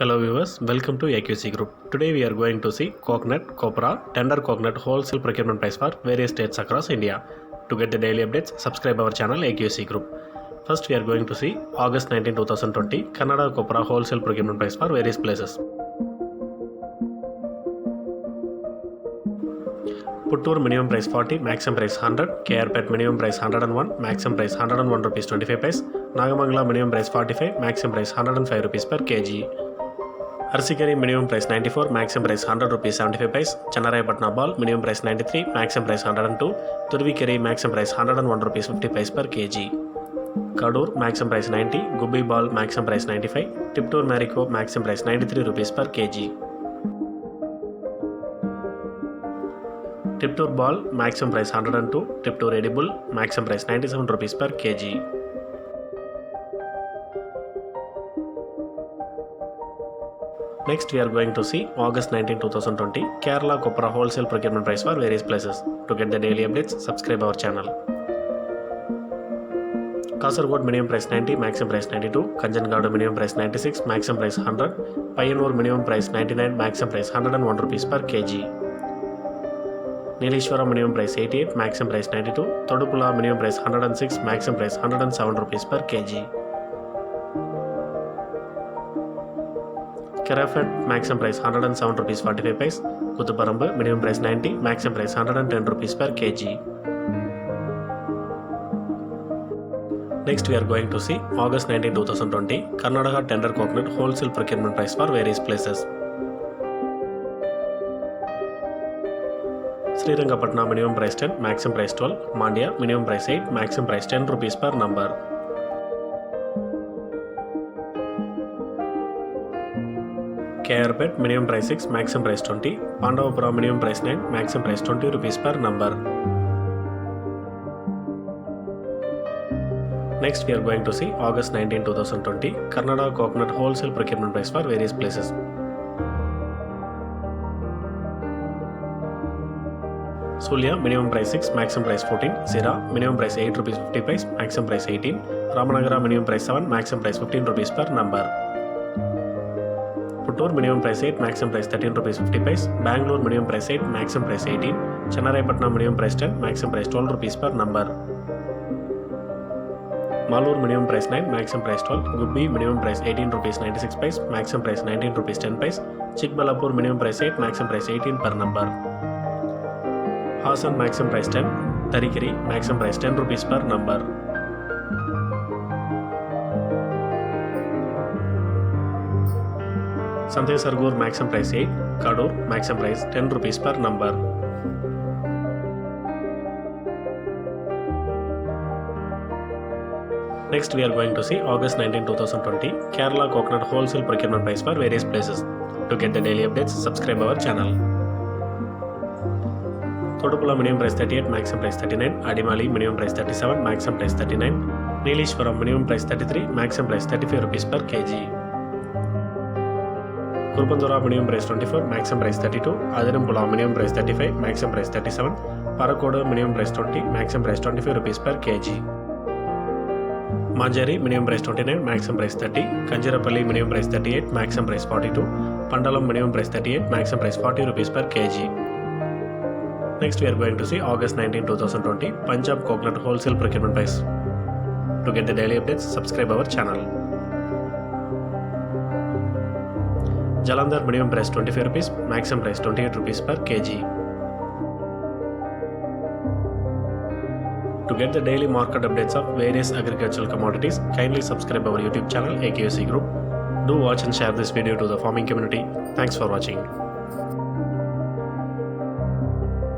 Hello viewers, welcome to AQC Group. Today we are going to see coconut, copra, tender coconut wholesale procurement price for various states across India. To get the daily updates, subscribe our channel AQC Group. First we are going to see August 19, 2020 Kannada copra wholesale procurement price for various places. Tiptur minimum price 40, maximum price 100, kerafed minimum price 101, maximum price 101 rupees 25 paise, Nagamangala minimum price 45, maximum price 105 rupees per kg. Arsikari minimum price 94, maximum price 100 rupees 75 paise, Channarayapatna ball minimum price 93, maximum price 102, Turvikeri maximum price 101 rupees 50 paise per kg. Kadur maximum price 90, Gubbi ball maximum price 95, Tiptur Marico maximum price 93 rupees per kg. Tiptur ball maximum price 102, Tiptur edible maximum price 97 rupees per kg. Next we are going to see August 19, 2020 Kerala copra wholesale procurement price for various places. To get the daily updates, subscribe our channel. Kasaragod minimum price 90, maximum price 92, Kanjangadu minimum price 96, maximum price 100, Payanur minimum price 99, maximum price 101 rupees per kg. Nileshwara minimum price 88, maximum price 92, Todupula minimum price 106, maximum price 107 rupees per kg. Kerafed maximum price 107 rupees 45 paise, Kuthuparambu minimum price 90, maximum price 110 rupees per kg. Next we are going to see August 19, 2020 Karnataka tender coconut wholesale procurement price for various places. Srirangapatna minimum price 10, maximum price 12, Mandya minimum price 8, maximum price 10 rupees per number. Kerafed minimum price 6, maximum price 20, Pandavapura minimum price 9, maximum price 20 rupees per number. Next we are going to see August 19, 2020 Kannada coconut wholesale procurement price for various places. Sulya minimum price 6, maximum price 14, Sira minimum price 8 rupees 50 paise, maximum price 18, Ramanagara minimum price 7, maximum price 15 rupees per number. Puttur minimum price 8, maximum price 13 rupees 50 paise, Bangalore minimum price 8, maximum price 18, Channarayapatna minimum price 10, maximum price 12 rupees per number. Malur minimum price 9, maximum price 12, Gubbi minimum price 18 rupees 96 paise, maximum price 19 rupees 10 paise, Chikbalapur minimum price 8, maximum price 18 per number. Hassan maximum price 10, Tarikeri maximum price 10 rupees per number. Sante Sargur maximum price 8, Kadur maximum price 10 rupees per number. Next we are going to see August 19, 2020 Kerala coconut wholesale procurement price for various places. To get the daily updates, subscribe our channel. Thodupula minimum price 38, maximum price 39, Adimali minimum price 37, maximum price 39, Nileshwaram minimum price 33, maximum price 35 rupees per kg. Kurupandura minimum price 24, maximum price 32, Adirampula minimum price 35, maximum price 37, Parakodu minimum price 20, maximum price 25 rupees per kg. Manjari minimum price 29, maximum price 30, Kanjirapalli minimum price 38, maximum price 42, Pandalam minimum price 38, maximum price 40 rupees per kg. Next we are going to see August 19, 2020 Punjab coconut wholesale procurement price. To get the daily updates, subscribe our channel. Jalandhar minimum price 25 rupees, maximum price 28 rupees per kg. To get the daily market updates of various agricultural commodities, kindly subscribe our YouTube channel AQC Group. Do watch and share this video to the farming community. Thanks for watching.